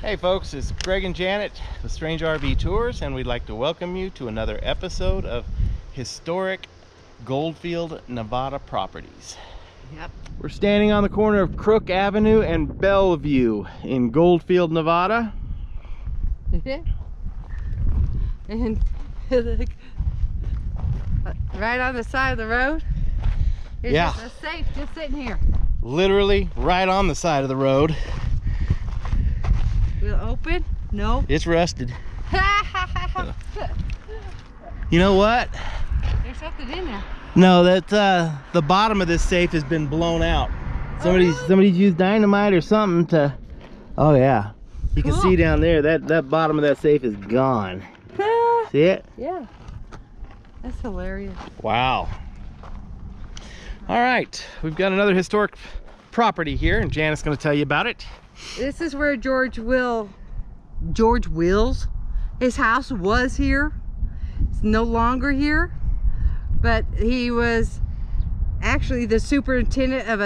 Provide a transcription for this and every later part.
Hey folks, it's Greg and Janet with Strange RV Tours, and we'd like to welcome you to another episode of Historic Goldfield, Nevada Properties. Yep. We're standing on the corner of Crook Avenue and Bellevue in Goldfield, Nevada. And look, right on the side of the road, there's Yeah. just a safe just sitting here. Literally right on the side of the road. Will it open? No. It's rusted. You know what? There's something in there. No, that the bottom of this safe has been blown out. Somebody's used dynamite or something to. Oh yeah, you can Cool. see down there that bottom of that safe is gone. See it? Yeah. That's hilarious. Wow. All right, we've got another historic property here, and Janet's going to tell you about it. This is where George Wills, his house was here. It's no longer here, but he was actually the superintendent of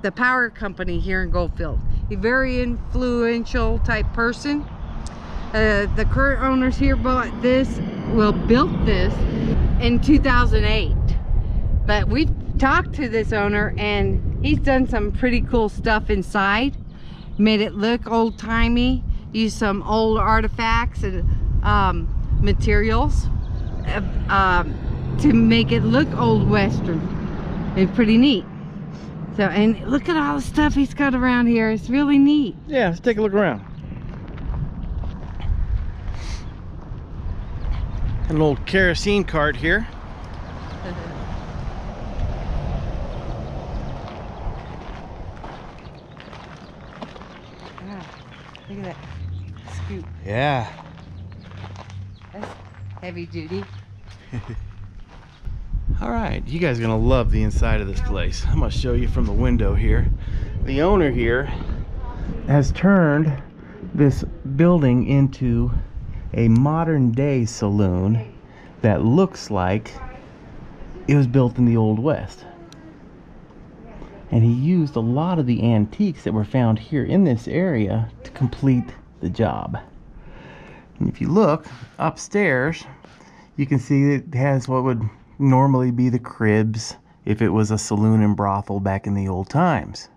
the power company here in Goldfield. A very influential type person. The current owners here built this in 2008. But we talked to this owner, and he's done some pretty cool stuff inside. Made it look old-timey, used some old artifacts and materials to make it look old Western. It's pretty neat. So, and look at all the stuff he's got around here. It's really neat. Yeah, let's take a look around. An old kerosene cart here. Look at that scoop. Yeah. That's heavy duty. All right, you guys are gonna love the inside of this place. I'm gonna show you from the window here. The owner here has turned this building into a modern day saloon that looks like it was built in the Old West. And he used a lot of the antiques that were found here in this area to complete the job. And if you look upstairs, you can see it has what would normally be the cribs if it was a saloon and brothel back in the old times.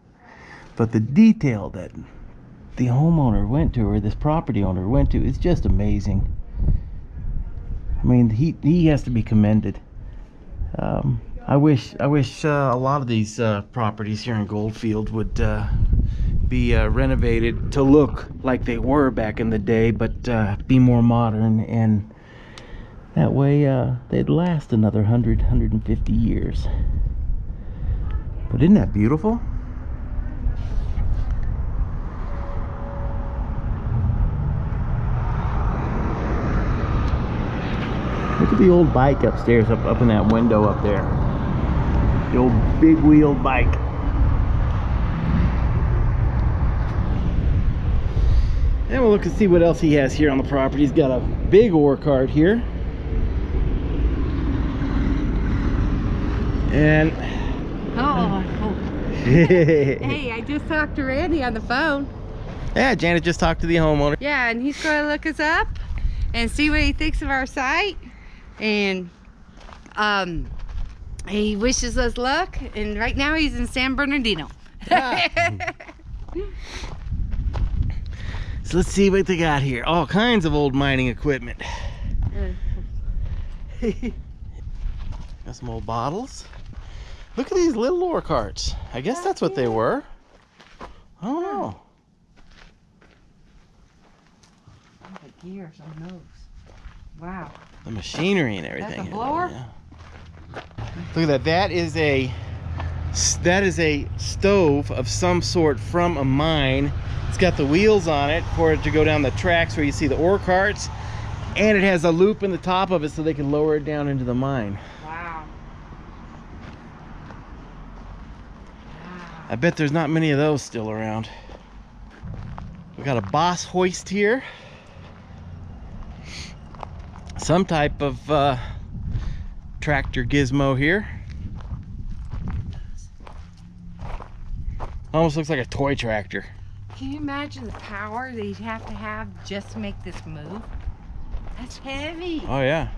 But the detail that the homeowner went to, or this property owner went to, is just amazing. I mean, he has to be commended. I wish a lot of these properties here in Goldfield would be renovated to look like they were back in the day, but be more modern, and that way they'd last another 150 years. But isn't that beautiful? Look at the old bike upstairs, up in that window up there. The old big-wheeled bike. And we'll look and see what else he has here on the property. He's got a big ore cart here. And... Oh. Hey, I just talked to Randy on the phone. Yeah, Janet just talked to the homeowner. Yeah, and he's going to look us up and see what he thinks of our site. And he wishes us luck, and right now he's in San Bernardino. So let's see what they got here. All kinds of old mining equipment. Got some old bottles. Look at these little ore carts. I guess that's what they were. I don't know. The gears on those. Wow. The machinery and everything. That's a blower? Yeah. Look at that. That is a stove of some sort from a mine. It's got the wheels on it for it to go down the tracks where you see the ore carts, and it has a loop in the top of it so they can lower it down into the mine. Wow. I bet there's not many of those still around. We got a boss hoist here. Some type of tractor gizmo here. Almost looks like a toy tractor. Can you imagine the power that you'd have to have just to make this move? That's heavy. Oh yeah.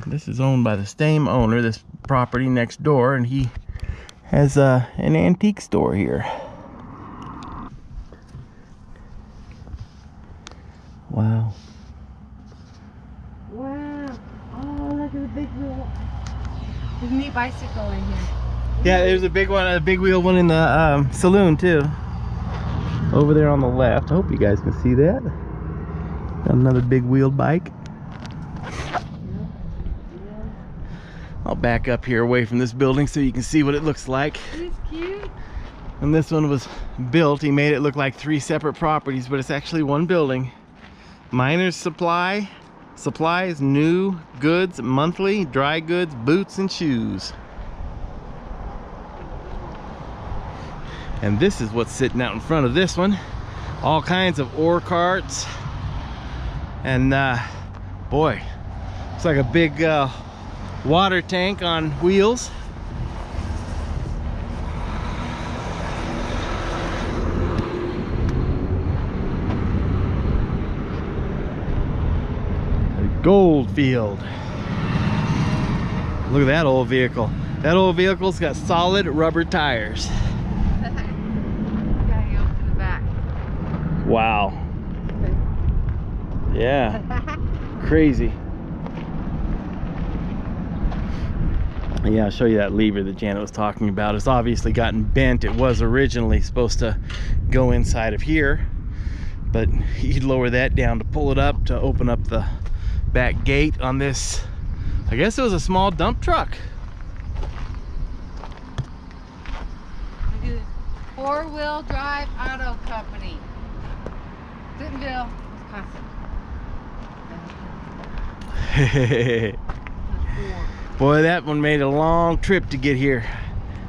This is owned by the same owner, this property next door, and he has an antique store here. Wow. Wow. Oh, look at the big wheel. There's a neat bicycle in here. Yeah, there's a big one, a big wheel one in the saloon too. Over there on the left. I hope you guys can see that. Got another big wheeled bike. I'll back up here away from this building so you can see what it looks like. It's cute. And this one was built, he made it look like 3 separate properties, but it's actually one building. Miner's Supply. Supplies, new goods, monthly, dry goods, boots, and shoes. And this is what's sitting out in front of this one. All kinds of ore carts. And boy, it's like a big water tank on wheels. Goldfield. Look at that old vehicle. That old vehicle's got solid rubber tires. Gotta go to the back. Wow. Yeah. Crazy. Yeah, I'll show you that lever that Janet was talking about. It's obviously gotten bent. It was originally supposed to go inside of here, but you'd lower that down to pull it up to open up the back gate on this. I guess it was a small dump truck. Four-wheel drive auto company. Dentonville, Wisconsin. Boy, that one made a long trip to get here.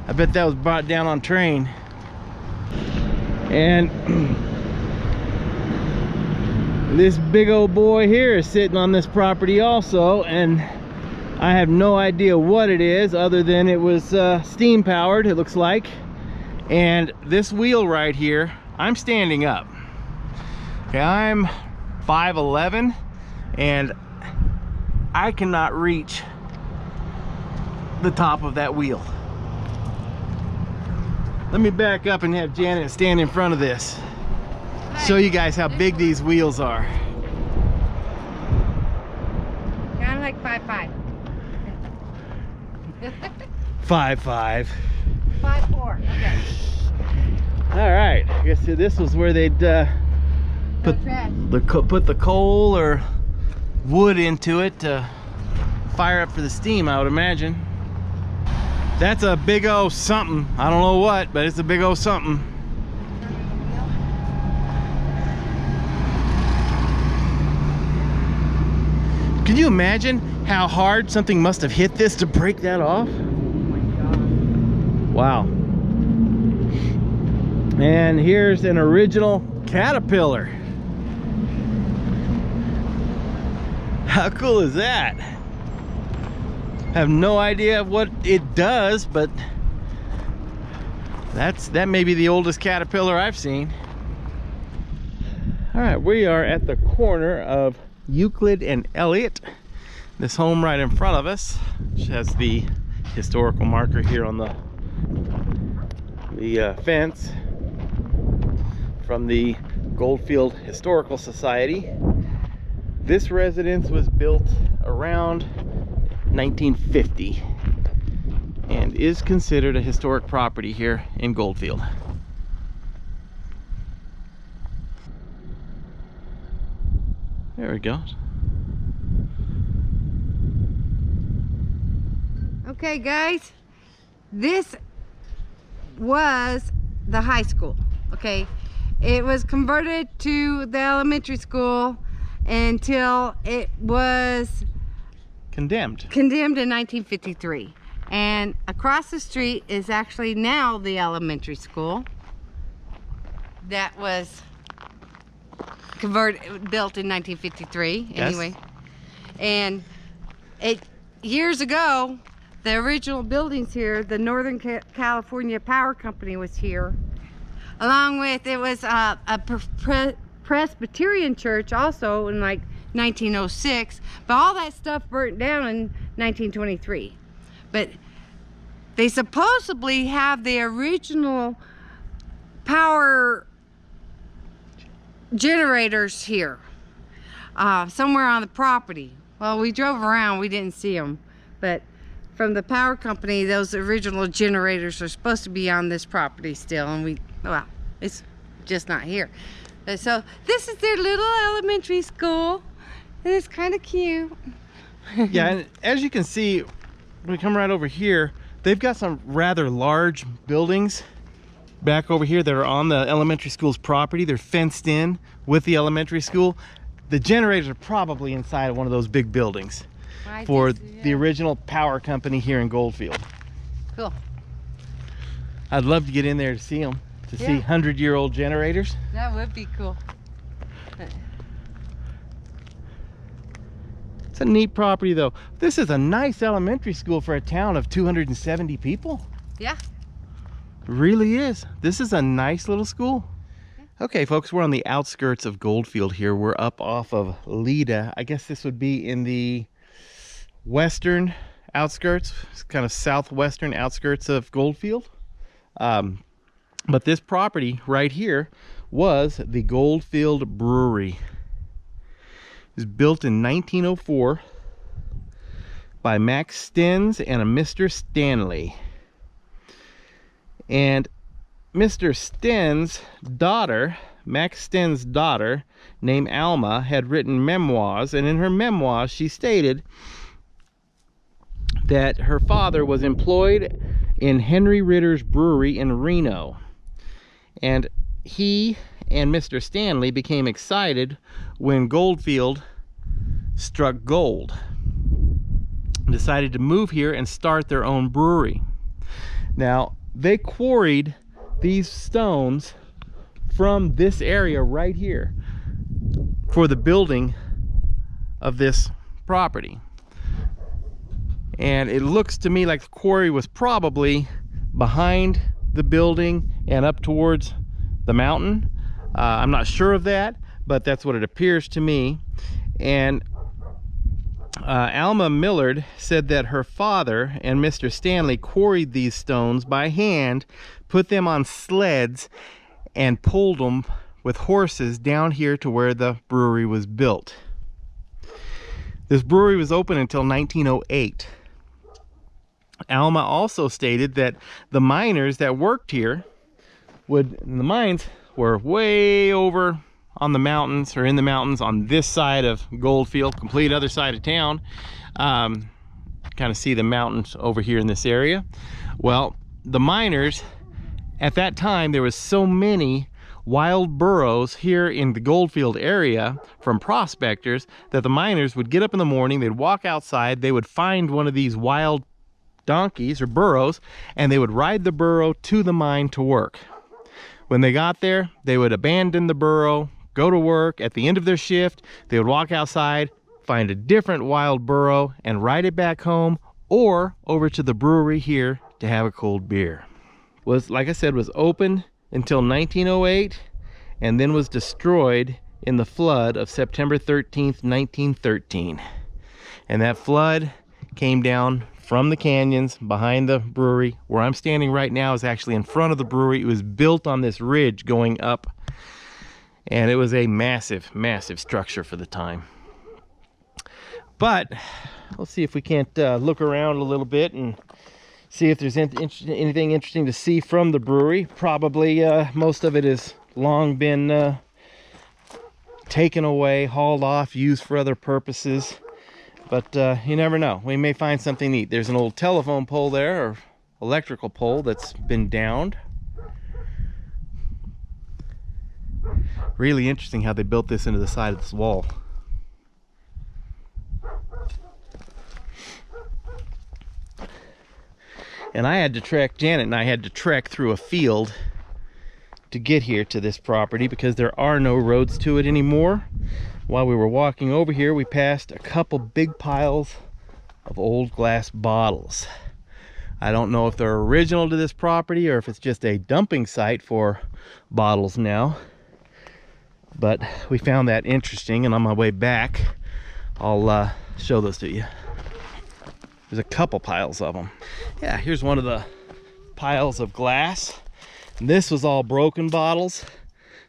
I bet that was brought down on train. And this big old boy here is sitting on this property also, and I have no idea what it is other than it was steam powered, it looks like. And this wheel right here, I'm standing up. Okay, I'm 5'11", and I cannot reach the top of that wheel. Let me back up and have Janet stand in front of this. Show you guys how big these wheels are. I'm like 5'5". 5'5". 5'4". Okay. All right. I guess this was where they'd put the coal or wood into it to fire up for the steam, I would imagine. That's a big O something. I don't know what, but it's a big O something. Can you imagine how hard something must have hit this to break that off? Oh my God. Wow. And here's an original Caterpillar. How cool is that? I have no idea what it does, but that may be the oldest Caterpillar I've seen. All right, we are at the corner of Euclid and Elliott. This home right in front of us, which has the historical marker here on the fence from the Goldfield Historical Society. This residence was built around 1950 and is considered a historic property here in Goldfield. There we go. Okay, guys, this was the high school. Okay, it was converted to the elementary school until it was Condemned in 1953. And across the street is actually now the elementary school that was built in 1953. Yes. Anyway, and it years ago the original buildings here, the Northern California Power Company was here. Along with, it was a Presbyterian church also in like 1906, but all that stuff burnt down in 1923. But they supposedly have the original power generators here, somewhere on the property. Well, we drove around, we didn't see them, but from the power company, those original generators are supposed to be on this property still, and well, it's just not here. So this is their little elementary school, and it's kind of cute. Yeah, and as you can see, when we come right over here, they've got some rather large buildings back over here that are on the elementary school's property. They're fenced in with the elementary school. The generators are probably inside of one of those big buildings for the original power company here in Goldfield. Cool. I'd love to get in there to see them, to see 100-year-old generators. That would be cool. It's a neat property though. This is a nice elementary school for a town of 270 people. Yeah. It really is. This is a nice little school. Okay, folks, we're on the outskirts of Goldfield here. We're up off of Leda. I guess this would be in the western outskirts, kind of southwestern outskirts of Goldfield. But this property right here was the Goldfield Brewery. It was built in 1904 by Max Stens and a Mr. Stanley. And Mr. Stens' daughter, Max Stens' daughter, named Alma, had written memoirs, and in her memoirs she stated that her father was employed in Henry Ritter's brewery in Reno, and he and Mr. Stanley became excited when Goldfield struck gold, decided to move here and start their own brewery. Now, they quarried these stones from this area right here for the building of this property. And it looks to me like the quarry was probably behind the building and up towards the mountain. I'm not sure of that, but that's what it appears to me. And Alma Millard said that her father and Mr. Stanley quarried these stones by hand, put them on sleds, and pulled them with horses down here to where the brewery was built. This brewery was open until 1908. Alma also stated that the miners that worked here the mines were way over on the mountains, or in the mountains on this side of Goldfield, complete other side of town. Kind of see the mountains over here in this area. Well, the miners at that time, there was so many wild burros here in the Goldfield area from prospectors that the miners would get up in the morning, they'd walk outside, they would find one of these wild donkeys or burros, and they would ride the burro to the mine to work. When they got there, they would abandon the burro, go to work. At the end of their shift, they would walk outside, find a different wild burro, and ride it back home or over to the brewery here to have a cold beer. Was, like I said, was open until 1908 and then was destroyed in the flood of September 13th, 1913. And that flood came down from the canyons behind the brewery. Where I'm standing right now is actually in front of the brewery. It was built on this ridge going up, and it was a massive, massive structure for the time. But let's see if we can't look around a little bit and see if there's anything interesting to see from the brewery. Probably most of it has long been taken away, hauled off, used for other purposes. But you never know. We may find something neat. There's an old telephone pole there, or electrical pole, that's been downed. Really interesting how they built this into the side of this wall. And I had to trek, Janet and I had to trek through a field to get here to this property because there are no roads to it anymore. While we were walking over here, we passed a couple big piles of old glass bottles. I don't know if they're original to this property or if it's just a dumping site for bottles now. But we found that interesting, and on my way back, I'll show those to you. There's a couple piles of them. Yeah, here's one of the piles of glass. And this was all broken bottles.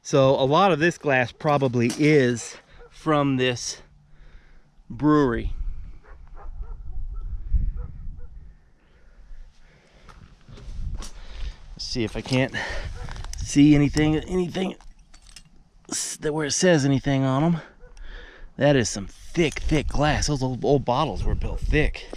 So a lot of this glass probably is from this brewery. Let's see if I can't see anything that where it says anything on them. That is some thick glass. Those old bottles were built thick.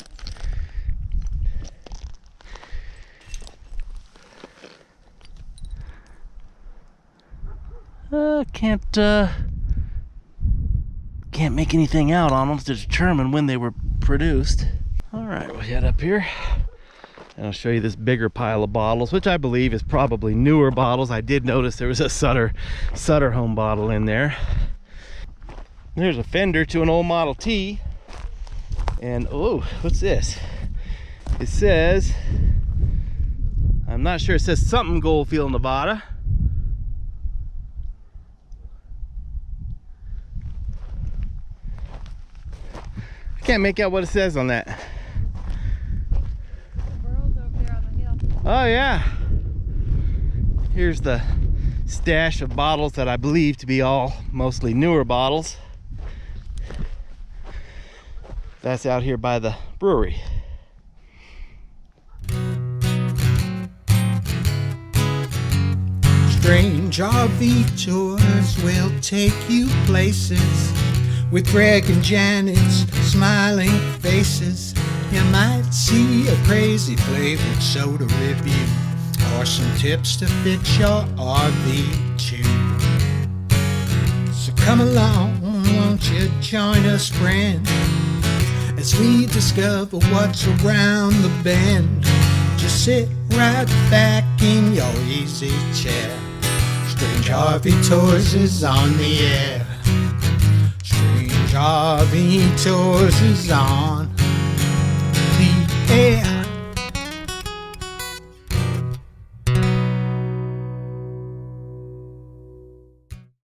Can't make anything out on them to determine when they were produced. All right, we'll head up here and I'll show you this bigger pile of bottles, which I believe is probably newer bottles. I did notice there was a Sutter Home bottle in there. There's a fender to an old Model T. And oh, what's this? It says, I'm not sure, it says something Goldfield, Nevada. I can't make out what it says on that. Oh yeah, here's the stash of bottles that I believe to be all mostly newer bottles. That's out here by the brewery. Strange RV tours will take you places with Greg and Janet's smiling faces. You might see a crazy flavored soda review or some tips to fix your RV too. So come along, won't you join us, friend, as we discover what's around the bend. Just sit right back in your easy chair. Strange RV Tours is on the air. Strange RV Tours is on the air.